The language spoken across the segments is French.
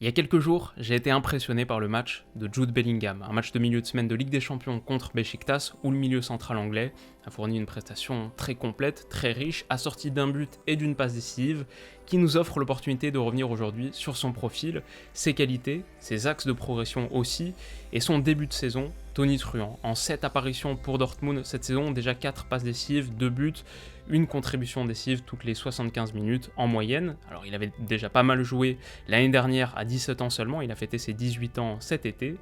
Il y a quelques jours, j'ai été impressionné par le match de Jude Bellingham, un match de milieu de semaine de Ligue des Champions contre Beşiktaş, où le milieu central anglais a fourni une prestation très complète, très riche, assortie d'un but et d'une passe décisive, qui nous offre l'opportunité de revenir aujourd'hui sur son profil, ses qualités, ses axes de progression aussi, et son début de saison tonitruant. En 7 apparitions pour Dortmund cette saison, déjà 4 passes décisives, 2 buts, une contribution décisive toutes les 75 minutes en moyenne. Alors il avait déjà pas mal joué l'année dernière à 17 ans seulement, il a fêté ses 18 ans cet été,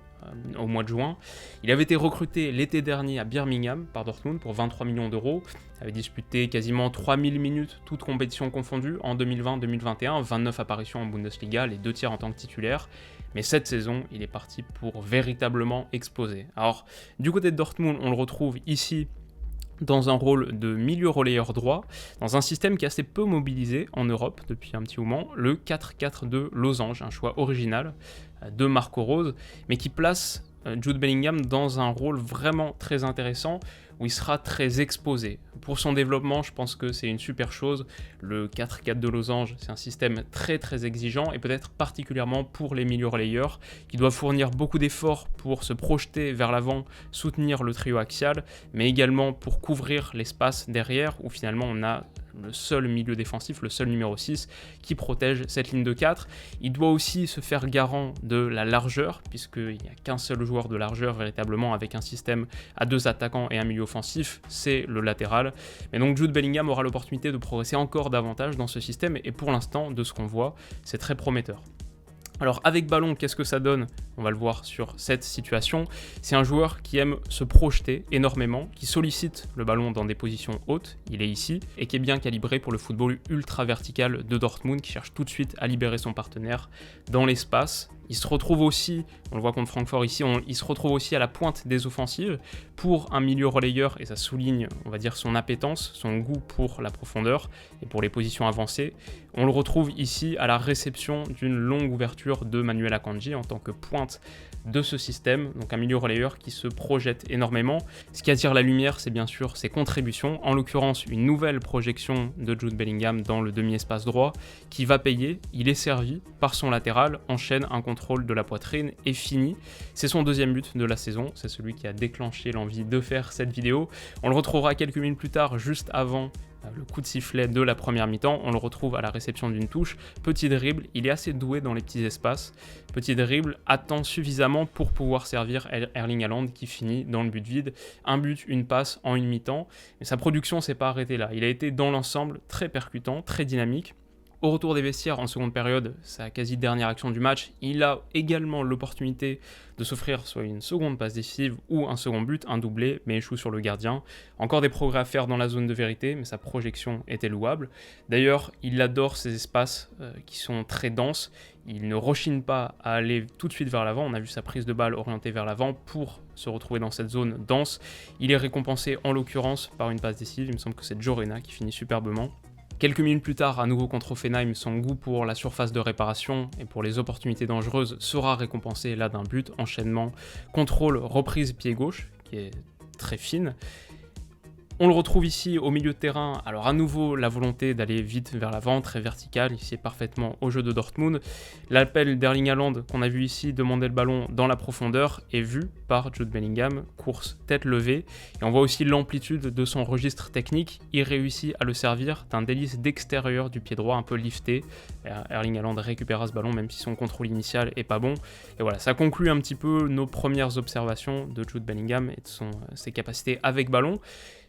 au mois de juin. Il avait été recruté l'été dernier à Birmingham par Dortmund pour 23 millions d'euros, avait disputé quasiment 3000 minutes, toutes compétitions confondues, en 2020-2021, 29 apparitions en Bundesliga, les 2 tiers en tant que titulaire. Mais cette saison, il est parti pour véritablement exploser. Alors, du côté de Dortmund, on le retrouve ici dans un rôle de milieu relayeur droit, dans un système qui est assez peu mobilisé en Europe depuis un petit moment, le 4-4-2 Losange, un choix original de Marco Rose, mais qui place Jude Bellingham dans un rôle vraiment très intéressant, où il sera très exposé. Pour son développement, je pense que c'est une super chose. Le 4-4 de Losange, c'est un système très très exigeant, et peut-être particulièrement pour les milieux relayeurs, qui doivent fournir beaucoup d'efforts pour se projeter vers l'avant, soutenir le trio axial, mais également pour couvrir l'espace derrière, où finalement on a le seul milieu défensif, le seul numéro 6 qui protège cette ligne de 4. Il doit aussi se faire garant de la largeur, puisqu'il n'y a qu'un seul joueur de largeur véritablement avec un système à 2 attaquants et un milieu offensif, c'est le latéral. Mais donc Jude Bellingham aura l'opportunité de progresser encore davantage dans ce système, et pour l'instant, de ce qu'on voit, c'est très prometteur. Alors avec ballon, qu'est-ce que ça donne ? On va le voir sur cette situation. C'est un joueur qui aime se projeter énormément, qui sollicite le ballon dans des positions hautes, il est ici, et qui est bien calibré pour le football ultra vertical de Dortmund, qui cherche tout de suite à libérer son partenaire dans l'espace. Il se retrouve aussi, on le voit contre Francfort ici, il se retrouve aussi à la pointe des offensives pour un milieu relayeur, et ça souligne, on va dire, son appétence, son goût pour la profondeur et pour les positions avancées. On le retrouve ici à la réception d'une longue ouverture de Manuel Akanji en tant que pointe de ce système, donc un milieu relayeur qui se projette énormément. Ce qui attire la lumière, c'est bien sûr ses contributions, en l'occurrence une nouvelle projection de Jude Bellingham dans le demi-espace droit, qui va payer. Il est servi par son latéral, enchaîne un contrôle de la poitrine et fini. C'est son deuxième but de la saison, c'est celui qui a déclenché l'envie de faire cette vidéo. On le retrouvera quelques minutes plus tard, juste avant le coup de sifflet de la première mi-temps, on le retrouve à la réception d'une touche, petit dribble, il est assez doué dans les petits espaces, petit dribble, attend suffisamment pour pouvoir servir Erling Haaland qui finit dans le but vide, un but, une passe en une mi-temps, mais sa production s'est pas arrêtée là, il a été dans l'ensemble très percutant, très dynamique. Au retour des vestiaires en seconde période, sa quasi dernière action du match, il a également l'opportunité de s'offrir soit une seconde passe décisive ou un second but, un doublé, mais échoue sur le gardien. Encore des progrès à faire dans la zone de vérité, mais sa projection était louable. D'ailleurs, il adore ces espaces qui sont très denses. Il ne rechigne pas à aller tout de suite vers l'avant. On a vu sa prise de balle orientée vers l'avant pour se retrouver dans cette zone dense. Il est récompensé en l'occurrence par une passe décisive. Il me semble que c'est Joe Rena qui finit superbement. Quelques minutes plus tard, à nouveau contre Offenheim, son goût pour la surface de réparation et pour les opportunités dangereuses sera récompensé là d'un but, enchaînement, contrôle, reprise pied gauche, qui est très fine. On le retrouve ici au milieu de terrain, alors à nouveau la volonté d'aller vite vers l'avant, très vertical, ici parfaitement au jeu de Dortmund. L'appel d'Erling Haaland qu'on a vu ici demander le ballon dans la profondeur est vu par Jude Bellingham, course tête levée, et on voit aussi l'amplitude de son registre technique, il réussit à le servir d'un délice d'extérieur du pied droit un peu lifté. Erling Haaland récupérera ce ballon même si son contrôle initial est pas bon, et voilà, ça conclut un petit peu nos premières observations de Jude Bellingham et de ses capacités avec ballon.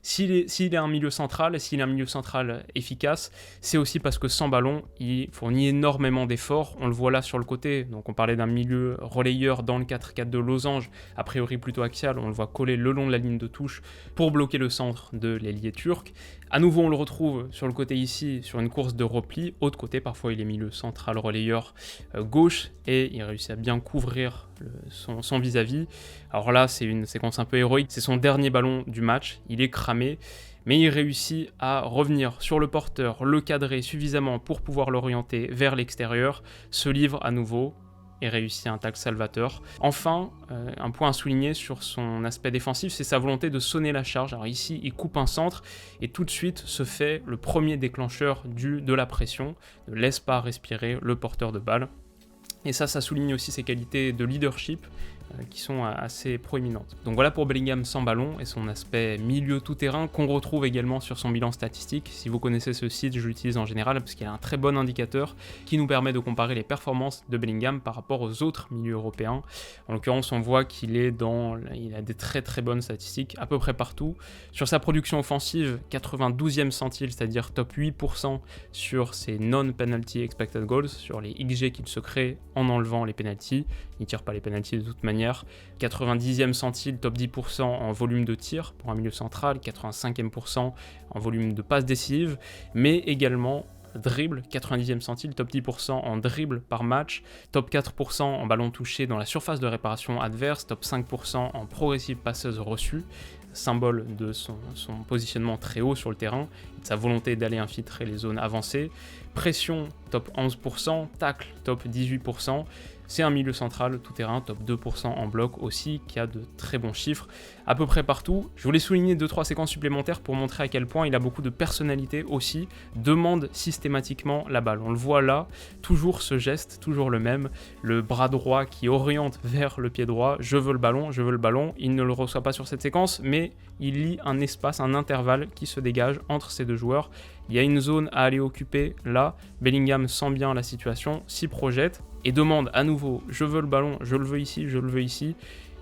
S'il est un milieu central, s'il est un milieu central efficace, c'est aussi parce que sans ballon, il fournit énormément d'efforts. On le voit là sur le côté, donc on parlait d'un milieu relayeur dans le 4-4 de Losange, a priori plutôt axial, on le voit coller le long de la ligne de touche pour bloquer le centre de l'ailier turc. À nouveau, on le retrouve sur le côté ici, sur une course de repli, autre côté, parfois il est milieu central relayeur gauche, et il réussit à bien couvrir son vis-à-vis. Alors là, c'est une séquence un peu héroïque, c'est son dernier ballon du match, il est cramé, mais il réussit à revenir sur le porteur, le cadrer suffisamment pour pouvoir l'orienter vers l'extérieur, se livre à nouveau, et réussit un tacle salvateur. Enfin, un point à souligner sur son aspect défensif, c'est sa volonté de sonner la charge. Alors ici, il coupe un centre et tout de suite se fait le premier déclencheur de la pression, ne laisse pas respirer le porteur de balle. Et ça souligne aussi ses qualités de leadership qui sont assez proéminentes. Donc voilà pour Bellingham sans ballon et son aspect milieu tout-terrain qu'on retrouve également sur son bilan statistique. Si vous connaissez ce site, je l'utilise en général parce qu'il a un très bon indicateur qui nous permet de comparer les performances de Bellingham par rapport aux autres milieux européens. En l'occurrence, on voit qu'il a des très très bonnes statistiques à peu près partout. Sur sa production offensive, 92e centile, c'est-à-dire top 8% sur ses non-penalty expected goals, sur les XG qu'il se crée en enlevant les penalties. Il ne tire pas les penalties de toute manière. 90e centile, top 10% en volume de tir pour un milieu central, 85e% en volume de passes décisives, mais également dribble, 90e centile, top 10% en dribble par match, top 4% en ballon touché dans la surface de réparation adverse, top 5% en progressive passeuse reçue, symbole de son positionnement très haut sur le terrain, de sa volonté d'aller infiltrer les zones avancées, pression, top 11%, tacle, top 18%, c'est un milieu central tout-terrain, top 2% en bloc aussi, qui a de très bons chiffres à peu près partout. Je voulais souligner 2-3 séquences supplémentaires pour montrer à quel point il a beaucoup de personnalité aussi, demande systématiquement la balle. On le voit là, toujours ce geste, toujours le même, le bras droit qui oriente vers le pied droit, je veux le ballon, il ne le reçoit pas sur cette séquence, mais il lit un espace, un intervalle qui se dégage entre ces deux joueurs. Il y a une zone à aller occuper là, Bellingham sent bien la situation, s'y projette et demande à nouveau « je veux le ballon, je le veux ici ».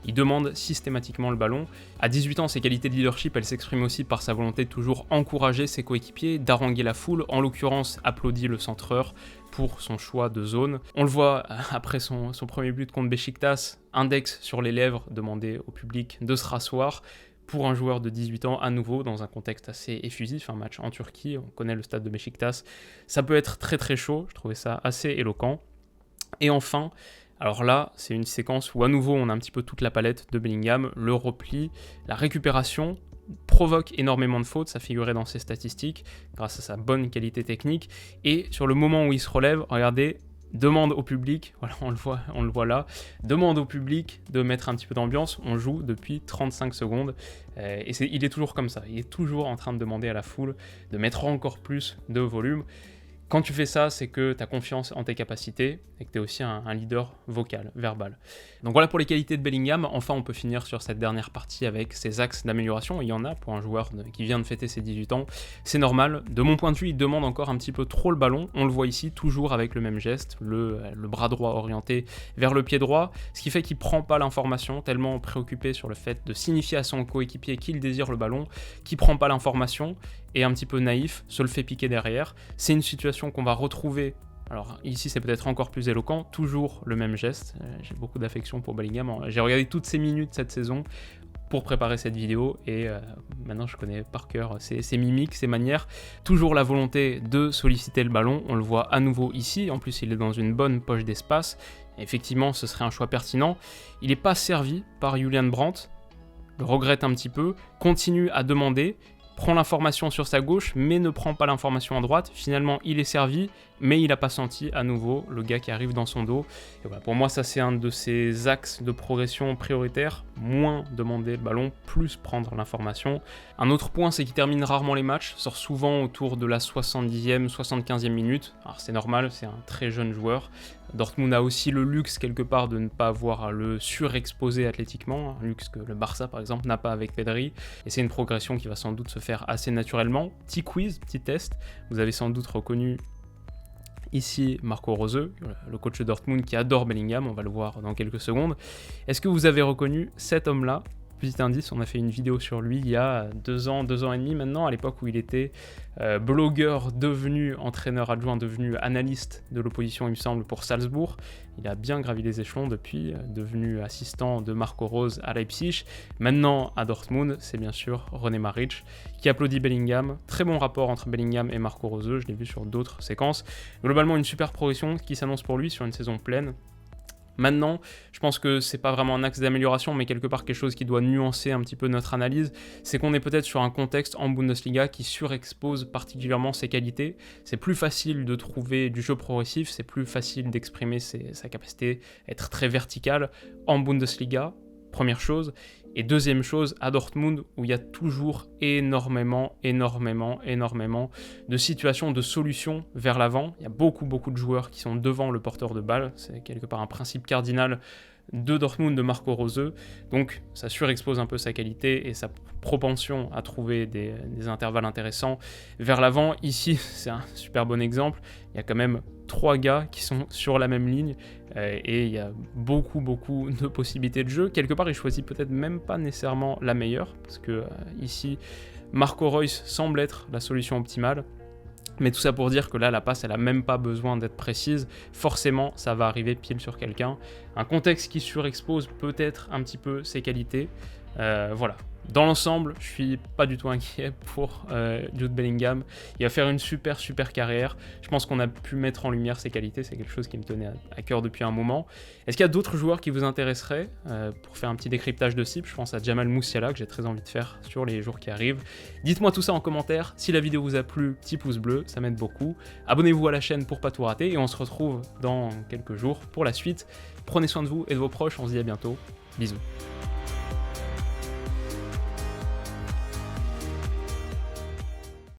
Il demande systématiquement le ballon. À 18 ans, ses qualités de leadership, elles s'expriment aussi par sa volonté de toujours encourager ses coéquipiers, d'haranguer la foule, en l'occurrence applaudit le centreur pour son choix de zone. On le voit après son premier but contre Beşiktaş, index sur les lèvres, demander au public de se rasseoir. Pour un joueur de 18 ans, à nouveau, dans un contexte assez effusif, un match en Turquie, on connaît le stade de Beşiktaş, ça peut être très très chaud, je trouvais ça assez éloquent. Et enfin, alors là, c'est une séquence où à nouveau on a un petit peu toute la palette de Bellingham, le repli, la récupération, provoque énormément de fautes, ça figurait dans ses statistiques, grâce à sa bonne qualité technique, et sur le moment où il se relève, regardez, demande au public, voilà, on le voit là, demande au public de mettre un petit peu d'ambiance, on joue depuis 35 secondes, et il est toujours comme ça, il est toujours en train de demander à la foule de mettre encore plus de volume. Quand tu fais ça, c'est que tu as confiance en tes capacités et que tu es aussi un leader vocal, verbal. Donc voilà pour les qualités de Bellingham. Enfin, on peut finir sur cette dernière partie avec ses axes d'amélioration. Il y en a pour un joueur qui vient de fêter ses 18 ans. C'est normal. De mon point de vue, il demande encore un petit peu trop le ballon. On le voit ici, toujours avec le même geste, le bras droit orienté vers le pied droit, ce qui fait qu'il ne prend pas l'information, tellement préoccupé sur le fait de signifier à son coéquipier qu'il désire le ballon, qu'il ne prend pas l'information, et un petit peu naïf, se le fait piquer derrière. C'est une situation qu'on va retrouver, alors ici c'est peut-être encore plus éloquent, toujours le même geste. J'ai beaucoup d'affection pour Bellingham, j'ai regardé toutes ses minutes cette saison pour préparer cette vidéo et maintenant je connais par cœur ses mimiques, ses manières, toujours la volonté de solliciter le ballon, on le voit à nouveau ici, en plus il est dans une bonne poche d'espace, effectivement ce serait un choix pertinent. Il n'est pas servi par Julian Brandt, le regrette un petit peu, continue à demander, prend l'information sur sa gauche, mais ne prend pas l'information à droite. Finalement, il est servi, mais il n'a pas senti à nouveau le gars qui arrive dans son dos. Et voilà, pour moi, ça c'est un de ses axes de progression prioritaires. Moins demander le ballon, plus prendre l'information. Un autre point, c'est qu'il termine rarement les matchs, sort souvent autour de la 70e, 75e minute. Alors c'est normal, c'est un très jeune joueur. Dortmund a aussi le luxe quelque part de ne pas avoir à le surexposer athlétiquement, un luxe que le Barça par exemple n'a pas avec Pedri, et c'est une progression qui va sans doute se faire assez naturellement. Petit quiz, petit test, vous avez sans doute reconnu ici Marco Rose, le coach de Dortmund qui adore Bellingham, on va le voir dans quelques secondes. Est-ce que vous avez reconnu cet homme-là ? Petit indice, on a fait une vidéo sur lui il y a 2 ans et demi maintenant, à l'époque où il était blogueur devenu entraîneur adjoint, devenu analyste de l'opposition, il me semble, pour Salzbourg. Il a bien gravi les échelons depuis, devenu assistant de Marco Rose à Leipzig. Maintenant, à Dortmund, c'est bien sûr René Maric qui applaudit Bellingham. Très bon rapport entre Bellingham et Marco Rose, je l'ai vu sur d'autres séquences. Globalement, une super progression qui s'annonce pour lui sur une saison pleine. Maintenant, je pense que c'est pas vraiment un axe d'amélioration, mais quelque part quelque chose qui doit nuancer un petit peu notre analyse, c'est qu'on est peut-être sur un contexte en Bundesliga qui surexpose particulièrement ses qualités. C'est plus facile de trouver du jeu progressif, c'est plus facile d'exprimer sa capacité à être très verticale en Bundesliga, première chose. Et deuxième chose, à Dortmund, où il y a toujours énormément de situations, de solutions vers l'avant. Il y a beaucoup de joueurs qui sont devant le porteur de balle. C'est quelque part un principe cardinal de Dortmund, de Marco Rose. Donc ça surexpose un peu sa qualité et sa propension à trouver des intervalles intéressants vers l'avant. Ici, c'est un super bon exemple. Il y a quand même 3 gars qui sont sur la même ligne et il y a beaucoup de possibilités de jeu. Quelque part, il choisit peut-être même pas nécessairement la meilleure, parce que ici, Marco Reus semble être la solution optimale. Mais tout ça pour dire que là, la passe, elle a même pas besoin d'être précise. Forcément, ça va arriver pile sur quelqu'un. Un contexte qui surexpose peut-être un petit peu ses qualités. Voilà. Dans l'ensemble, je suis pas du tout inquiet pour Jude Bellingham. Il va faire une super carrière. Je pense qu'on a pu mettre en lumière ses qualités. C'est quelque chose qui me tenait à cœur depuis un moment. Est-ce qu'il y a d'autres joueurs qui vous intéresseraient pour faire un petit décryptage de cible? Je pense à Jamal Musiala, que j'ai très envie de faire sur les jours qui arrivent. Dites-moi tout ça en commentaire. Si la vidéo vous a plu, petit pouce bleu, ça m'aide beaucoup. Abonnez-vous à la chaîne pour pas tout rater. Et on se retrouve dans quelques jours pour la suite. Prenez soin de vous et de vos proches. On se dit à bientôt. Bisous.